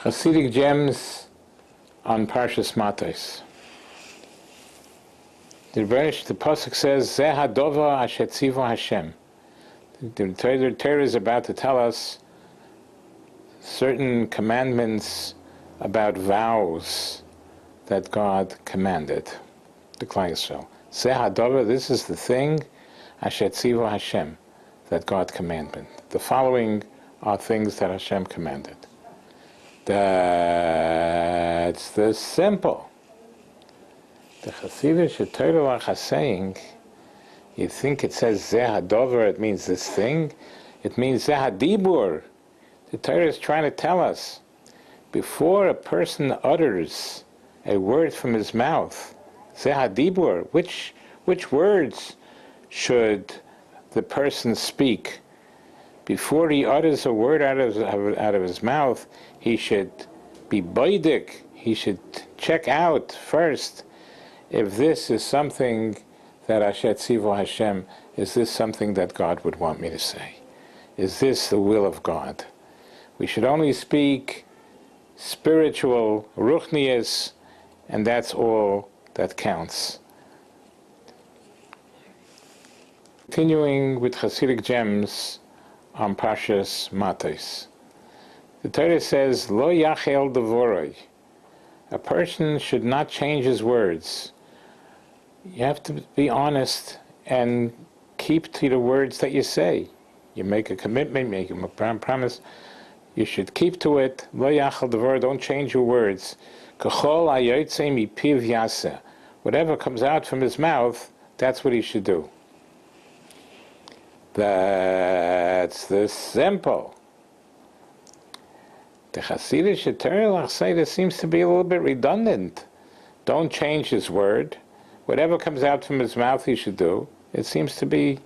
Chassidic gems on Parshas Matos. The pasuk says, "Zeh hadova asher tzivo Hashem." The Torah is about to tell us certain commandments about vows that God commanded to Klal Yisrael. Zeh hadova, this is the thing, asher tzivo Hashem, that God commanded. The following are things that Hashem commanded. That's the simple. The Chassidic Torah is saying, you think it says Zeh HaDover, it means this thing. It means Zeh HaDibur. The Torah is trying to tell us, before a person utters a word from his mouth, Zeh HaDibur, which words should the person speak? Before he utters a word out of his mouth, he should be baidik. He should check out first if this is something that Asher Tzivo Hashem, is this something that God would want me to say? Is this the will of God? We should only speak spiritual ruchnius, and that's all that counts. Continuing with Chassidic gems on Parshas Matos. The Torah says, Lo yachel devoroi. A person should not change his words. You have to be honest and keep to the words that you say. You make a commitment, make a promise, you should keep to it. Lo yachel devoroi, don't change your words. Kachol hayotze mipiv yaseh. Whatever comes out from his mouth, that's what he should do. That's the simple. The Chassidic Torah say this seems to be a little bit redundant. Don't change his word. Whatever comes out from his mouth he should do. It seems to be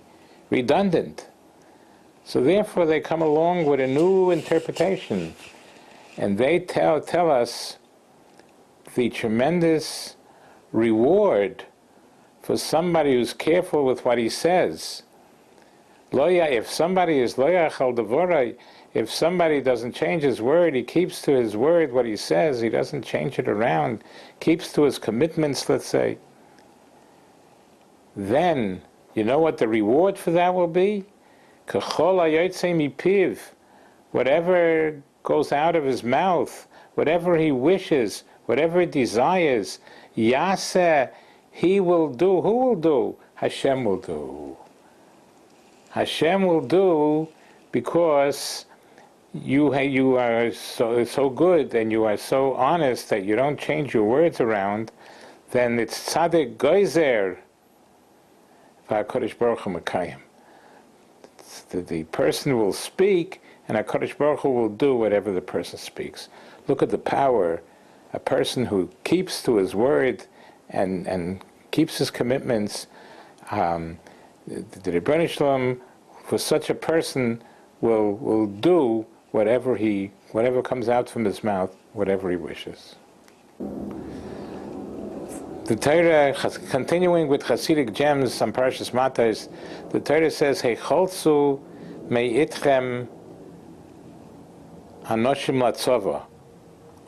redundant. So therefore they come along with a new interpretation. And they tell us the tremendous reward for somebody who's careful with what he says. If somebody is loyachal devorai, if somebody doesn't change his word, he keeps to his word, what he says, he doesn't change it around, keeps to his commitments, let's say, then, you know what the reward for that will be? Kachol hayotze mipiv. Whatever goes out of his mouth, whatever he wishes, whatever he desires, yaseh, he will do. Who will do? Hashem will do. Hashem will do, because you are so good and you are so honest that you don't change your words around. Then it's tzaddik goizer v'HaKadosh Baruch Hu mekayim. The person will speak, and HaKadosh Baruch Hu will do whatever the person speaks. Look at the power. A person who keeps to his word and keeps his commitments. The Rebbeinu Shalom, for such a person, will do whatever comes out from his mouth, whatever he wishes. The Torah, continuing with Chassidic gems on Parshas Matos, the Torah says, Heicholzu me'itchem anoshim latzova.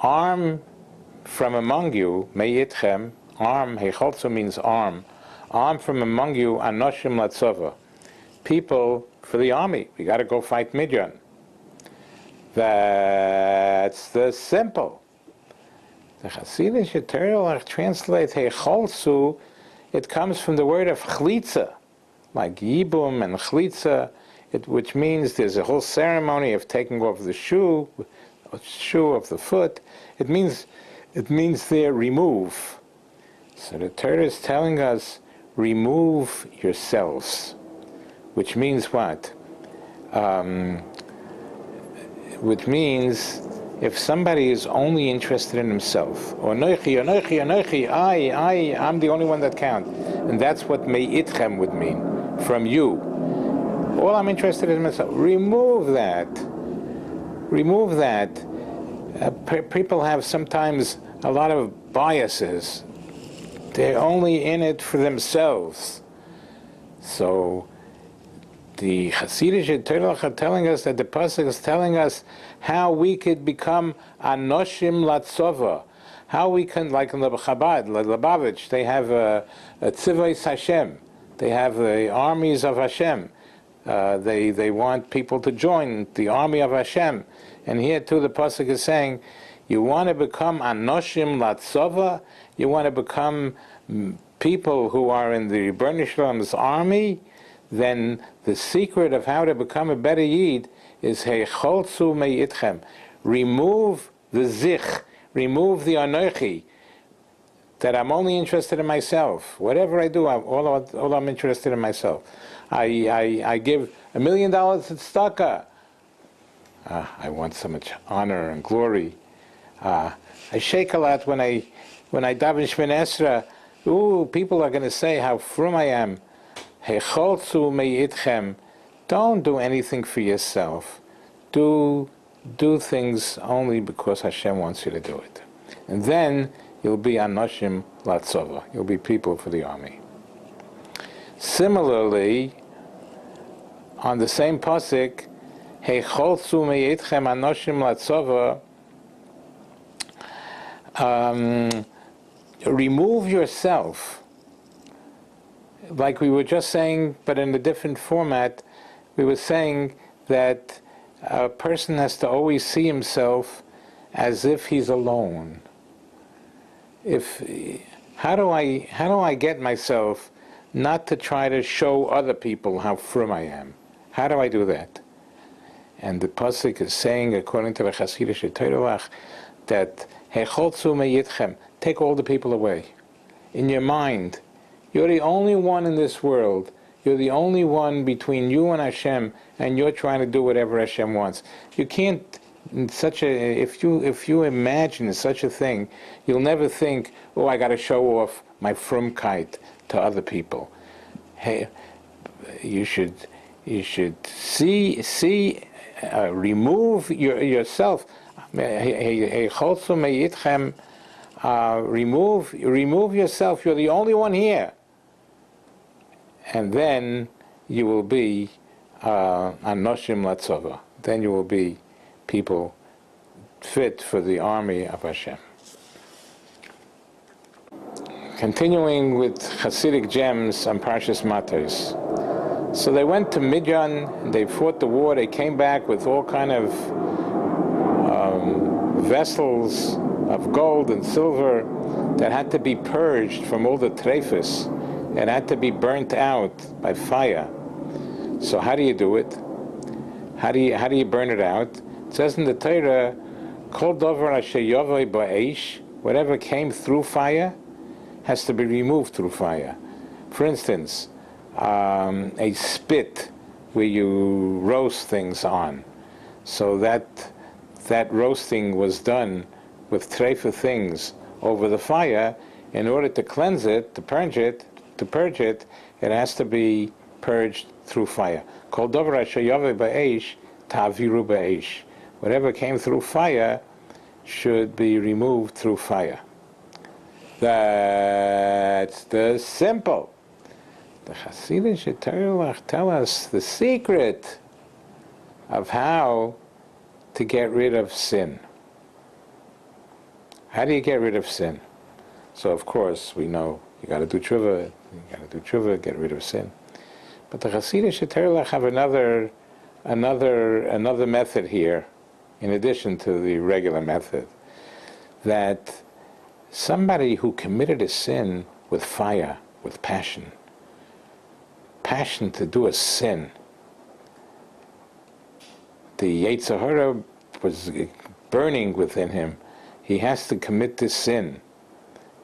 Arm from among you, me'itchem, arm, Heicholzu means arm from among you, anoshim latzova. People for the army. We got to go fight Midian. That's the simple. The Chassidic Torah translates Heicholzu. It comes from the word of chlitza, like yibum and chlitza, which means there's a whole ceremony of taking off the shoe of the foot. It means there remove. So the Torah is telling us, remove yourselves. Which means what? Which means if somebody is only interested in himself, or anochi, I'm the only one that counts, and that's what me'itchem would mean, from you. All I'm interested in myself. Remove that. Remove that. People have sometimes a lot of biases. They're only in it for themselves. So the Chassidic Torah are telling us that the pasuk is telling us how we could become anoshim latzova, how we can, like in the Chabad, Lubavitch, they have a tzivos Hashem, they have the armies of Hashem. They want people to join the army of Hashem, and here too the pasuk is saying, you want to become anoshim latzova, you want to become people who are in the Rebbeinu Shalom's army. Then the secret of how to become a better Yid is Heicholzu me'itchem. Remove the zich, remove the anochi, that I'm only interested in myself. Whatever I do, all I'm interested in myself. I give $1 million to tzedakah. I want so much honor and glory. I shake a lot when I daven Shemini Esrei. Ooh, people are going to say how frum I am. Hecholzu me'itchem. Don't do anything for yourself. Do things only because Hashem wants you to do it. And then you'll be anoshim latzova. You'll be people for the army. Similarly, on the same pasuk, Hecholzu me'itchem anoshim latzova. Remove yourself. Like we were just saying, but in a different format, we were saying that a person has to always see himself as if he's alone. How do I get myself not to try to show other people how frum I am? How do I do that? And the pasuk is saying, according to the Chassidic Torah, that Hecholzu me'itchem, take all the people away. In your mind, you're the only one in this world. You're the only one between you and Hashem, and you're trying to do whatever Hashem wants. You can't, if you imagine such a thing, you'll never think, oh, I got to show off my frumkeit to other people. Hey, you should remove yourself. Remove yourself. You're the only one here. And then you will be anoshim latzova. Then you will be people fit for the army of Hashem. Continuing with Chassidic gems on Parshas Matos. So they went to Midian, and they fought the war. They came back with all kind of vessels of gold and silver that had to be purged from all the treifus. It had to be burnt out by fire. So how do you do it? How do you burn it out? It says in the Torah, Kol davar asher yavoi ba'esh, whatever came through fire has to be removed through fire. For instance, a spit where you roast things on. So that roasting was done with treifa things over the fire. In order to cleanse it, to purge it, it has to be purged through fire. Kol davar asher yavoi ba'esh, ta'aviru ba'esh. Whatever came through fire should be removed through fire. That's the simple. The Chassidic Torah tell us the secret of how to get rid of sin. How do you get rid of sin? So of course we know you got to do tshuva, get rid of sin. But the Chassidic Torah have another method here, in addition to the regular method, that somebody who committed a sin with fire, with passion to do a sin, the Yetzer Hara was burning within him. He has to commit this sin.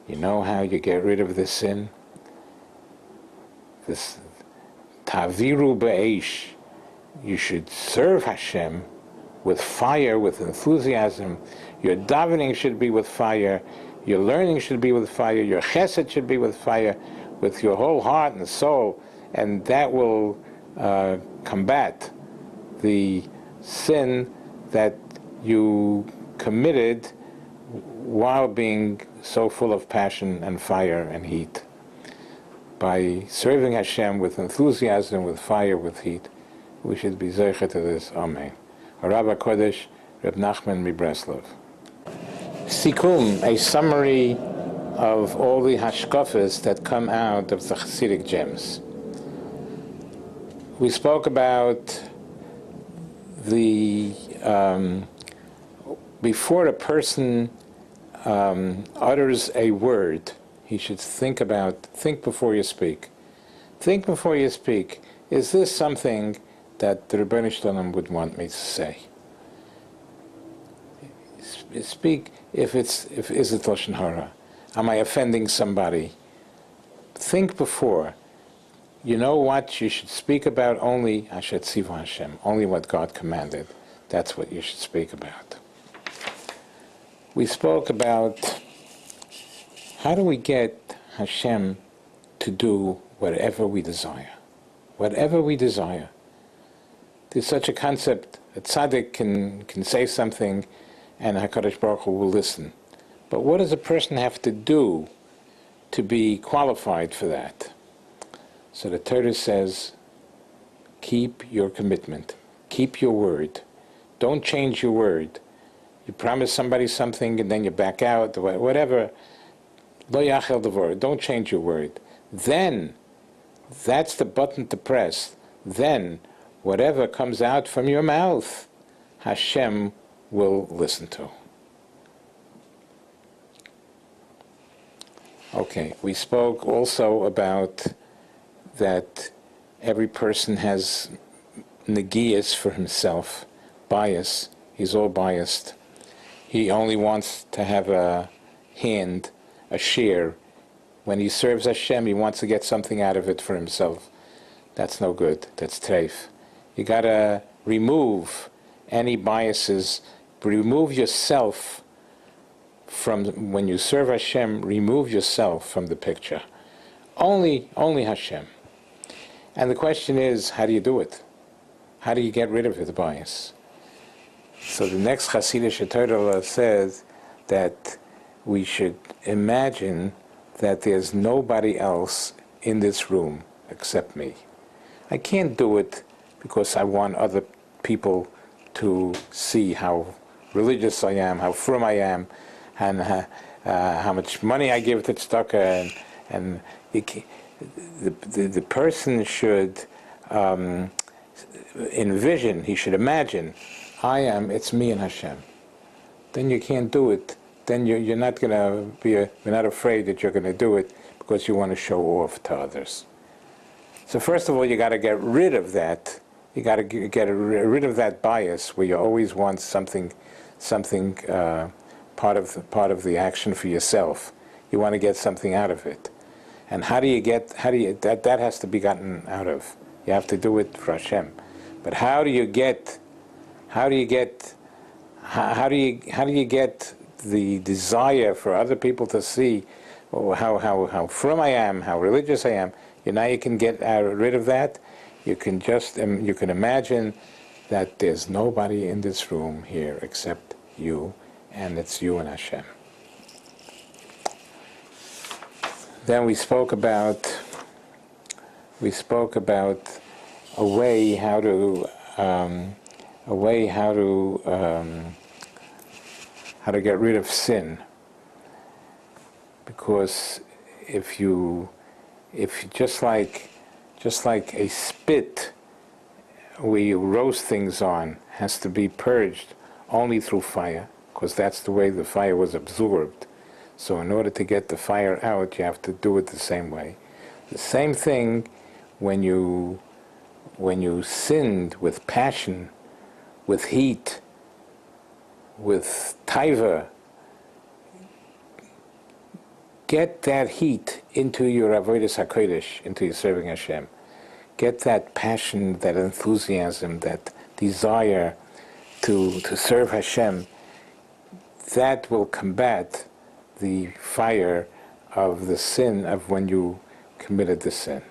You know how you get rid of this sin? This taviru ba'esh. You should serve Hashem with fire, with enthusiasm. Your davening should be with fire. Your learning should be with fire. Your chesed should be with fire, with your whole heart and soul. And that will combat the sin that you committed while being so full of passion and fire and heat. By serving Hashem with enthusiasm, with fire, with heat, we should be zeicher to this. Amen. Harav HaKodesh, Reb Nachman Mibreslov. Sikum, a summary of all the hashkafas that come out of the Chassidic gems. We spoke about the before a person utters a word, he should think before you speak. Think before you speak. Is this something that the Rebbeinu Shalom would want me to say? Speak if is it Lashon Hara? Am I offending somebody? Think before. You know what you should speak about? Only Asher Tzivu Hashem, only what God commanded. That's what you should speak about. We spoke about how do we get Hashem to do whatever we desire. Whatever we desire. There's such a concept, a tzaddik can say something and HaKadosh Baruch Hu will listen. But what does a person have to do to be qualified for that? So the Torah says, keep your commitment. Keep your word. Don't change your word. You promise somebody something and then you back out, whatever. Lo yachel devor. Don't change your word. Then, that's the button to press. Then, whatever comes out from your mouth, Hashem will listen to. Okay, we spoke also about that every person has negiyas for himself, bias. He's all biased. He only wants to have a hand, a share. When he serves Hashem, he wants to get something out of it for himself. That's no good. That's treif. You got to remove any biases. Remove yourself from, when you serve Hashem, remove yourself from the picture. Only Hashem. And the question is, how do you do it? How do you get rid of the bias? So the next Chassidic Torah says that we should imagine that there's nobody else in this room except me. I can't do it because I want other people to see how religious I am, how frum I am, and how much money I give to tzedakah, and the person should envision, he should imagine, it's me and Hashem. Then you can't do it. Then you're not going to you're not afraid that you're going to do it because you want to show off to others. So first of all, you got to get rid of that. You got to get rid of that bias where you always want something part of the action for yourself. You want to get something out of it. And how do you that has to be gotten out of. You have to do it for Hashem. But how do you get the desire for other people to see how frum I am, how religious I am? Now you can get rid of that. You can imagine that there's nobody in this room here except you, and it's you and Hashem. Then we spoke about a way how to get rid of sin, because if just like a spit we roast things on has to be purged only through fire, because that's the way the fire was absorbed. So in order to get the fire out, you have to do it the same way. The same thing when you sinned with passion, with heat, with taiva, get that heat into your avodas hakodesh, into your serving Hashem. Get that passion, that enthusiasm, that desire to serve Hashem. That will combat the fire of the sin of when you committed the sin.